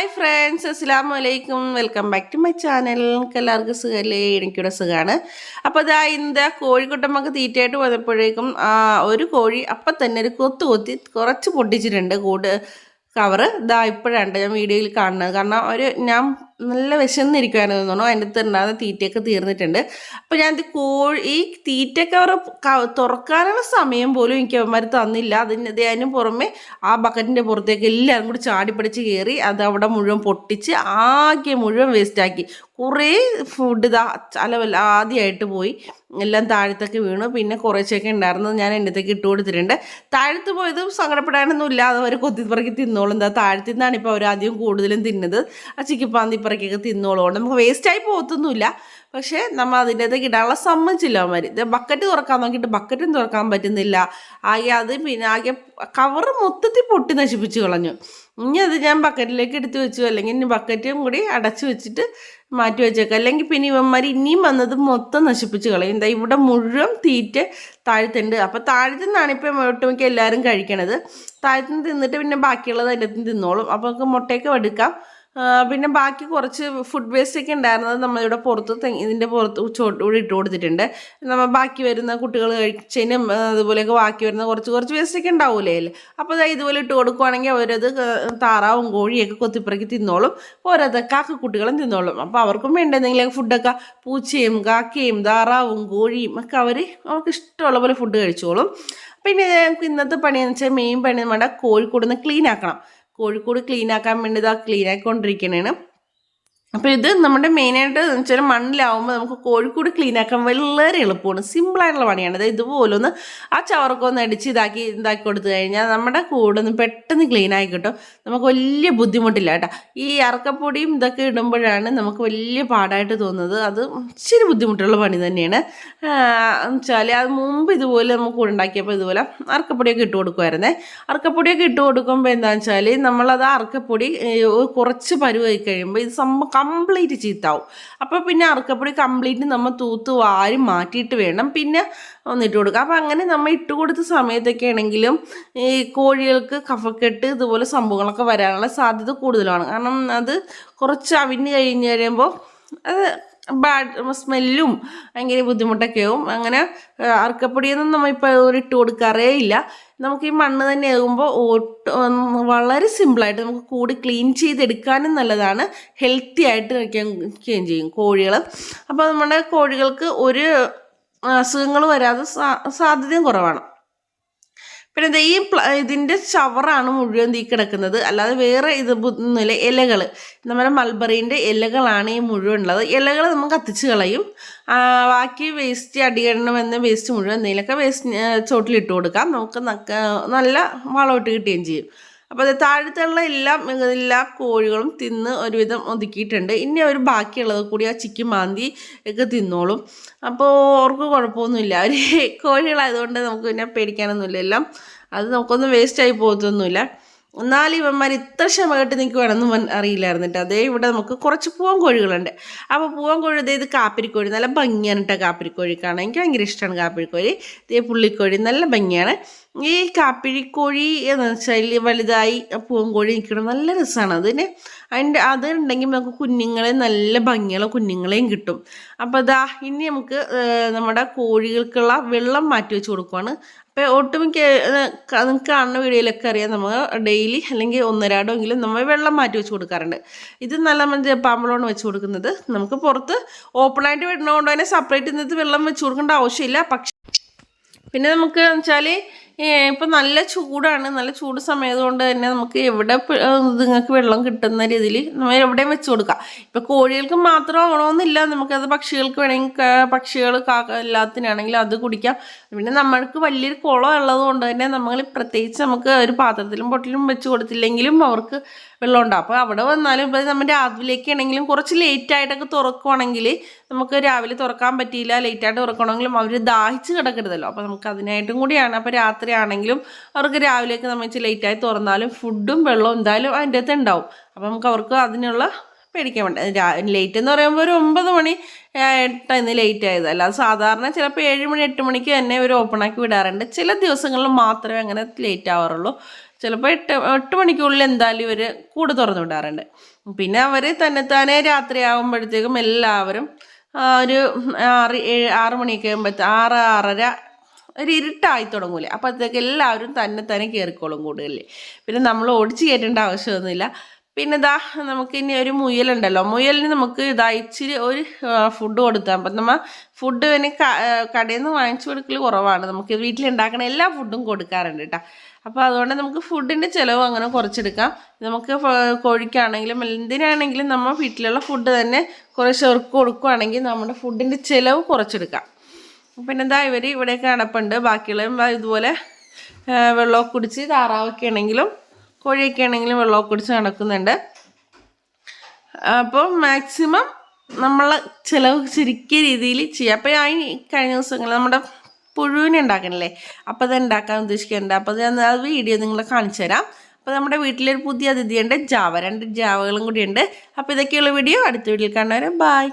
Hi friends, അസ്സലാമു അലൈക്കും. Welcome back to my channel. നിങ്ങൾക്ക് എല്ലാവർക്കും സുഖമല്ലേ? എനിക്കിവിടെ സുഖമാണ്. അപ്പോൾ ഇതാ ഇന്ന് കോഴിക്കുട്ടമ്മക്ക് തീറ്റയായിട്ട് വന്നപ്പോഴേക്കും ഒരു കോഴി അപ്പം തന്നെ ഒരു കൊത്തി കുറച്ച് പൊട്ടിച്ചിട്ടുണ്ട് കവറ്. ഇതാ ഇപ്പോഴാണ് ഞാൻ വീഡിയോയിൽ കാണുന്നത്. കാരണം ഞാൻ നല്ല വിശന്നിരിക്കുവായിരുന്നു തോന്നുന്നു. അതിൻ്റെ അകത്ത് ഉണ്ടാകുന്ന തീറ്റയൊക്കെ തീർന്നിട്ടുണ്ട്. അപ്പോൾ ഞാൻ ഈ തീറ്റ കവറ് തുറക്കാനുള്ള സമയം പോലും എനിക്ക് അവന്മാർ തന്നില്ല. അതിന് പുറമെ ആ ബക്കറ്റിൻ്റെ പുറത്തേക്ക് എല്ലാവരും കൂടി ചാടിപ്പിടിച്ച് കയറി അത് അവിടെ മുഴുവൻ പൊട്ടിച്ച് ആകെ മുഴുവൻ വേസ്റ്റാക്കി. കുറേ ഫുഡ് ആദ്യമായിട്ട് പോയി എല്ലാം താഴത്തൊക്കെ വീണു. പിന്നെ കുറച്ചൊക്കെ ഉണ്ടായിരുന്നത് ഞാൻ എൻ്റെ അടുത്തേക്ക് ഇട്ട് കൊടുത്തിട്ടുണ്ട്. താഴത്ത് പോയതും സങ്കടപ്പെടാനൊന്നും ഇല്ലാതെ അവർ കൊത്തിപ്പറക്കി തിന്നോളും. എന്താ താഴത്തു നിന്നാണ് ഇപ്പോൾ അവരാദ്യം കൂടുതലും തിന്നത്. ആ ചിക്കിപ്പാന്തിപ്പറക്കൊക്കെ തിന്നോളും. നമുക്ക് വേസ്റ്റായി പോകത്തൊന്നുമില്ല. പക്ഷേ നമ്മൾ അതിൻ്റെ അകത്തേക്ക് ഇടാനുള്ള സമ്മതിച്ചില്ല അവന്മാർ. ബക്കറ്റ് തുറക്കാൻ നോക്കിയിട്ട് ബക്കറ്റും തുറക്കാൻ പറ്റുന്നില്ല. ആകെ കവറ് മൊത്തത്തിൽ പൊട്ടി നശിപ്പിച്ച് കളഞ്ഞു. ഇനി അത് ഞാൻ ബക്കറ്റിലേക്ക് എടുത്ത് വെച്ചു. അല്ലെങ്കിൽ ഇനി ബക്കറ്റും കൂടി അടച്ചു വെച്ചിട്ട് മാറ്റി വെച്ചേക്കാം. അല്ലെങ്കിൽ പിന്നെ ഇവന്മാർ ഇനിയും വന്നത് മൊത്തം നശിപ്പിച്ച് കളയും. എന്താ ഇവിടെ മുഴുവൻ തീറ്റ താഴത്തുണ്ട്. അപ്പോൾ താഴത്തു നിന്നാണ് ഇപ്പം ഒട്ടുമിക്ക എല്ലാവരും കഴിക്കണത്. താഴത്തുനിന്ന് തിന്നിട്ട് പിന്നെ ബാക്കിയുള്ളത് അതിൻ്റെ അകത്ത് തിന്നോളും. അപ്പോൾ നമുക്ക് മുട്ടയൊക്കെ എടുക്കാം. പിന്നെ ബാക്കി കുറച്ച് ഫുഡ് വേസ്റ്റൊക്കെ ഉണ്ടായിരുന്നത് നമ്മളിവിടെ ഇതിൻ്റെ പുറത്ത് ചോട്ടൂടെ ഇട്ട് കൊടുത്തിട്ടുണ്ട്. നമ്മൾ ബാക്കി വരുന്ന കുട്ടികൾ കഴിച്ചതിനും അതുപോലെയൊക്കെ ബാക്കി വരുന്ന കുറച്ച് വേസ്റ്റൊക്കെ ഉണ്ടാവില്ലേ അല്ലേ. അപ്പോൾ ഇതുപോലെ ഇട്ട് കൊടുക്കുവാണെങ്കിൽ അവരത് താറാവും കോഴിയൊക്കെ കൊത്തിപ്പറക്കി തിന്നോളും. ഓരോതൊക്കെ കാക്കക്കുട്ടികളും തിന്നോളും. അപ്പോൾ അവർക്കും വേണ്ട എന്തെങ്കിലും ഫുഡൊക്കെ പൂച്ചയും കാക്കയും താറാവും കോഴിയും ഒക്കെ അവർക്ക് ഇഷ്ടമുള്ള പോലെ ഫുഡ് കഴിച്ചോളും. പിന്നെ ഞങ്ങൾക്ക് ഇന്നത്തെ പണിയെന്ന് വെച്ചാൽ മെയിൻ പണി നമ്മുടെ കോഴിക്കൂടൊന്ന് ക്ലീൻ ആക്കണം. കോഴിക്കോട് ക്ലീൻ ആക്കാൻ വേണ്ടി ക്ലീൻ ആക്കിക്കൊണ്ടിരിക്കുന്നതാണ്. അപ്പോൾ ഇത് നമ്മുടെ മെയിനായിട്ട് എന്ന് വെച്ചാൽ മണ്ണിലാവുമ്പോൾ നമുക്ക് കോഴിക്കോട് ക്ലീൻ ആക്കാൻ വളരെ എളുപ്പമാണ്. സിമ്പിളായിട്ടുള്ള പണിയാണ്. അതായത് ഇതുപോലെ ഒന്ന് ആ ചവറൊക്കെ അടിച്ച് ഇതാക്കി കൊടുത്തു കഴിഞ്ഞാൽ നമ്മുടെ കൂടൊന്ന് പെട്ടെന്ന് ക്ലീൻ ആയി കിട്ടും. നമുക്ക് വലിയ ബുദ്ധിമുട്ടില്ല കേട്ടോ. ഈ അറക്കപ്പൊടിയും ഇതൊക്കെ ഇടുമ്പോഴാണ് നമുക്ക് വലിയ പാടായിട്ട് തോന്നുന്നത്. അത് ഇച്ചിരി ബുദ്ധിമുട്ടുള്ള പണി തന്നെയാണ്. എന്നുവെച്ചാൽ അത് മുമ്പ് ഇതുപോലെ നമുക്ക് ഉണ്ടാക്കിയപ്പോൾ ഇതുപോലെ അറക്കപ്പൊടിയൊക്കെ ഇട്ട് കൊടുക്കുമായിരുന്നേ. അറക്കപ്പൊടിയൊക്കെ ഇട്ട് കൊടുക്കുമ്പോൾ എന്താണെന്ന് വെച്ചാൽ നമ്മളത് അറക്കപ്പൊടി കുറച്ച് പരുവായി കഴിയുമ്പോൾ ഇത് കംപ്ലീറ്റ് ചീത്താവും. അപ്പോൾ പിന്നെ അറക്കപ്പൊടി കംപ്ലീറ്റ് നമ്മൾ തൂത്ത് വാരി മാറ്റിയിട്ട് വേണം പിന്നെ ഒന്നിട്ട് കൊടുക്കുക. അപ്പോൾ അങ്ങനെ നമ്മൾ ഇട്ട് കൊടുത്ത സമയത്തൊക്കെ ആണെങ്കിലും ഈ കോഴികൾക്ക് കഫക്കെട്ട് ഇതുപോലെ സംഭവങ്ങളൊക്കെ വരാനുള്ള സാധ്യത കൂടുതലാണ്. കാരണം അത് കുറച്ച് അവിഞ്ഞ് കഴിഞ്ഞ് കഴിയുമ്പോൾ അത് ബാഡ് സ്മെല്ലും ഭയങ്കര ബുദ്ധിമുട്ടൊക്കെ ആവും. അങ്ങനെ അറക്കപ്പൊടിയൊന്നും നമ്മളിപ്പോൾ ഇട്ട് കൊടുക്കാറേ ഇല്ല. നമുക്ക് ഈ മണ്ണ് തന്നെ ആകുമ്പോൾ വളരെ സിമ്പിളായിട്ട് നമുക്ക് കൂടി ക്ലീൻ ചെയ്തെടുക്കാനും നല്ലതാണ്. ഹെൽത്തി ആയിട്ട് വയ്ക്കുകയും ചെയ്യും കോഴികൾ. അപ്പോൾ നമ്മുടെ കോഴികൾക്ക് ഒരു അസുഖങ്ങൾ വരാതെ സാധ്യതയും കുറവാണ്. പിന്നെ ഇതിൻ്റെ ചവറാണ് മുഴുവൻ കിടക്കുന്നത്. അല്ലാതെ വേറെ ഒന്നുമില്ല. ഇലകൾ നമ്മുടെ മൾബറീൻ്റെ ഇലകളാണ് ഈ മുഴുവൻ ഉള്ളത്. ഇലകൾ നമുക്ക് കത്തിച്ച് കളയും. ബാക്കി വേസ്റ്റ് അടിയിടണമെന്ന വേസ്റ്റ് മുഴുവൻ എന്തെങ്കിലുമൊക്കെ വേസ്റ്റ് ചോട്ടിലിട്ട് കൊടുക്കാം. നമുക്ക് നല്ല വളമിട്ട് കിട്ടുകയും ചെയ്യും. അപ്പോൾ അത് താഴത്തുള്ള എല്ലാ കോഴികളും തിന്ന് ഒരുവിധം ഒതുക്കിയിട്ടുണ്ട്. ഇനി അവർ ബാക്കിയുള്ളത് കൂടി ആ ചിക്കി മാന്തി ഒക്കെ തിന്നോളും. അപ്പോൾ അവർക്ക് കുഴപ്പമൊന്നുമില്ല. അവർ കോഴികളായതുകൊണ്ട് നമുക്ക് പിന്നെ പേടിക്കാനൊന്നുമില്ല. എല്ലാം അത് നമുക്കൊന്നും വേസ്റ്റായി പോകത്തൊന്നുമില്ല. എന്നാലും ഇവന്മാർ ഇത്ര ക്ഷമകെട്ട് നിൽക്കുവാണെന്നും അറിയില്ലായിരുന്നു കേട്ടോ. അതേ ഇവിടെ നമുക്ക് കുറച്ച് പൂവൻ കോഴികളുണ്ട്. അപ്പോൾ പൂവൻ കോഴി ഇത് കാപ്പിരിക്കോഴി നല്ല ഭംഗിയാണ് കേട്ടോ. കാപ്പിരിക്കോഴി കാണാൻ എനിക്ക് ഭയങ്കര ഇഷ്ടമാണ്. കാപ്പിരിക്കോഴി ഇതേ പുള്ളിക്കോഴി നല്ല ഭംഗിയാണ്. ഈ കാപ്പിരിക്കോഴി എന്ന് വെച്ചാൽ വലുതായി പൂവൻ കോഴി നിൽക്കണം നല്ല രസമാണ്. അതുണ്ടെങ്കിൽ നമുക്ക് കുഞ്ഞുങ്ങളെ നല്ല ഭംഗിയുള്ള കുഞ്ഞുങ്ങളെയും കിട്ടും. അപ്പോൾ ഇനി നമുക്ക് നമ്മുടെ കോഴികൾക്കുള്ള വെള്ളം മാറ്റി വെച്ച് കൊടുക്കുവാണ്. അപ്പോൾ ഒട്ടുമിക്ക നിങ്ങൾക്ക് കാണുന്ന വീഡിയോയിലൊക്കെ അറിയാം, നമ്മൾ ഡെയിലി അല്ലെങ്കിൽ ഒന്നരാടെങ്കിലും നമ്മൾ വെള്ളം മാറ്റി വെച്ച് കൊടുക്കാറുണ്ട്. ഇത് നല്ല പാമ്പളമാണ് വെച്ച് കൊടുക്കുന്നത്. നമുക്ക് പുറത്ത് ഓപ്പണായിട്ട് വിടണതുകൊണ്ട് തന്നെ സെപ്പറേറ്റ് ഇന്നത്തെ വെള്ളം വെച്ച് കൊടുക്കേണ്ട ആവശ്യമില്ല. പക്ഷേ പിന്നെ നമുക്ക് വെച്ചാൽ ഇപ്പം നല്ല ചൂടാണ്. നല്ല ചൂട് സമയതുകൊണ്ട് തന്നെ നമുക്ക് എവിടെ നിങ്ങൾക്ക് വെള്ളം കിട്ടുന്ന രീതിയിൽ നമ്മൾ എവിടെയും വെച്ച് കൊടുക്കാം. ഇപ്പം കോഴികൾക്ക് മാത്രം ആവണമെന്നില്ല. നമുക്കത് പക്ഷികൾക്ക് വേണമെങ്കിൽ പക്ഷികൾ കാക്ക എല്ലാത്തിനാണെങ്കിലും അത് കുടിക്കാം. പിന്നെ നമ്മൾക്ക് വലിയൊരു കുളം ഉള്ളത് കൊണ്ട് തന്നെ നമ്മൾ പ്രത്യേകിച്ച് നമുക്ക് ഒരു പാത്രത്തിലും പൊട്ടിലും വെച്ച് കൊടുത്തില്ലെങ്കിലും അവർക്ക് വെള്ളം ഉണ്ടാകും. അപ്പോൾ അവിടെ വന്നാലും ഇപ്പോൾ നമ്മൾ രാവിലേക്ക് ആണെങ്കിലും കുറച്ച് ലേറ്റായിട്ടൊക്കെ തുറക്കുവാണെങ്കിൽ നമുക്ക് രാവിലെ തുറക്കാൻ പറ്റിയില്ല, ലേറ്റായിട്ട് തുറക്കണമെങ്കിലും അവർ ദാഹിച്ച് കിടക്കരുതല്ലോ. അപ്പോൾ നമുക്ക് അതിനായിട്ടും കൂടിയാണ്. അപ്പോൾ രാത്രി ആണെങ്കിലും അവർക്ക് രാവിലേക്ക് നമ്മൾ ലേറ്റായി തുറന്നാലും ഫുഡും വെള്ളവും എന്തായാലും അതിൻ്റെ അകത്ത് ഉണ്ടാവും. അപ്പോൾ നമുക്ക് അവർക്ക് അതിനുള്ള പേടിക്കാൻ വേണ്ട. ലേറ്റ് എന്ന് പറയുമ്പോൾ ഒരു 9 മണി 8 ഇന്ന് ലേറ്റ് ആയത്. അല്ലാതെ സാധാരണ ചിലപ്പോൾ 7 മണി 8 മണിക്ക് തന്നെ ഒരു ഓപ്പണാക്കി വിടാറുണ്ട്. ചില ദിവസങ്ങളിൽ മാത്രമേ അങ്ങനെ ലേറ്റ് ആവാറുള്ളൂ. ചിലപ്പോൾ 8 മണിക്കുള്ളിൽ എന്തായാലും ഇവർ കൂട് തുറന്നു വിടാറുണ്ട്. പിന്നെ അവർ തന്നെത്താനെ രാത്രിയാകുമ്പോഴത്തേക്കും എല്ലാവരും ഒരു 6 മണിയൊക്കെ ആകുമ്പോൾ 6-6:30 ഒരു ഇരുട്ടായി തുടങ്ങൂലേ, അപ്പോഴത്തേക്ക് എല്ലാവരും തന്നെ കയറിക്കോളും കൂടുതൽ. പിന്നെ നമ്മൾ ഓടിച്ച് കയറ്റേണ്ട ആവശ്യമൊന്നുമില്ല. പിന്നെ നമുക്ക് ഇനി ഒരു മുയലുണ്ടല്ലോ, മുയലിന് നമുക്ക് ഇച്ചിരി ഒരു ഫുഡ് കൊടുത്താൽ അപ്പം നമ്മൾ ഫുഡ് പിന്നെ കടയിൽ നിന്ന് വാങ്ങിച്ചു കൊടുക്കൽ കുറവാണ്. നമുക്ക് വീട്ടിലുണ്ടാക്കുന്ന എല്ലാ ഫുഡും കൊടുക്കാറുണ്ട് കേട്ടോ. അപ്പോൾ അതുകൊണ്ട് നമുക്ക് ഫുഡിൻ്റെ ചിലവ് അങ്ങനെ കുറച്ചെടുക്കാം. നമുക്ക് കോഴിക്കാണെങ്കിലും എന്തിനാണെങ്കിലും നമ്മൾ വീട്ടിലുള്ള ഫുഡ് തന്നെ കുറച്ച് അവർക്ക് കൊടുക്കുകയാണെങ്കിൽ നമ്മുടെ ഫുഡിൻ്റെ ചിലവ് കുറച്ചെടുക്കാം. പിന്നെ ഇവർ ഇവിടെയൊക്കെ അടപ്പുണ്ട്. ബാക്കിയുള്ളവരും ഇതുപോലെ വെള്ളമൊക്കെ കുടിച്ച്, താറാവൊക്കെ ആണെങ്കിലും കോഴിയൊക്കെ ആണെങ്കിലും വെള്ളമൊക്കെ കുടിച്ച് നടക്കുന്നുണ്ട്. അപ്പോൾ മാക്സിമം നമ്മൾ ചിലവ് ചുരുക്കിയ രീതിയിൽ ചെയ്യുക. അപ്പോൾ കഴിഞ്ഞ ദിവസങ്ങളിൽ നമ്മുടെ പുഴുവിനെ ഉണ്ടാക്കണല്ലേ, അപ്പോൾ അത് ഉണ്ടാക്കാൻ ഉദ്ദേശിക്കുന്നുണ്ട്. അപ്പോൾ ഞാൻ ആ വീഡിയോ നിങ്ങളെ കാണിച്ചു തരാം. അപ്പോൾ നമ്മുടെ വീട്ടിലൊരു പുതിയ അതിഥിയുണ്ട്, 2 ജാവകളും കൂടി ഉണ്ട്. അപ്പോൾ ഇതൊക്കെയുള്ള വീഡിയോ അടുത്ത വീഡിയോയിൽ കാണുന്നവരെ ബൈ.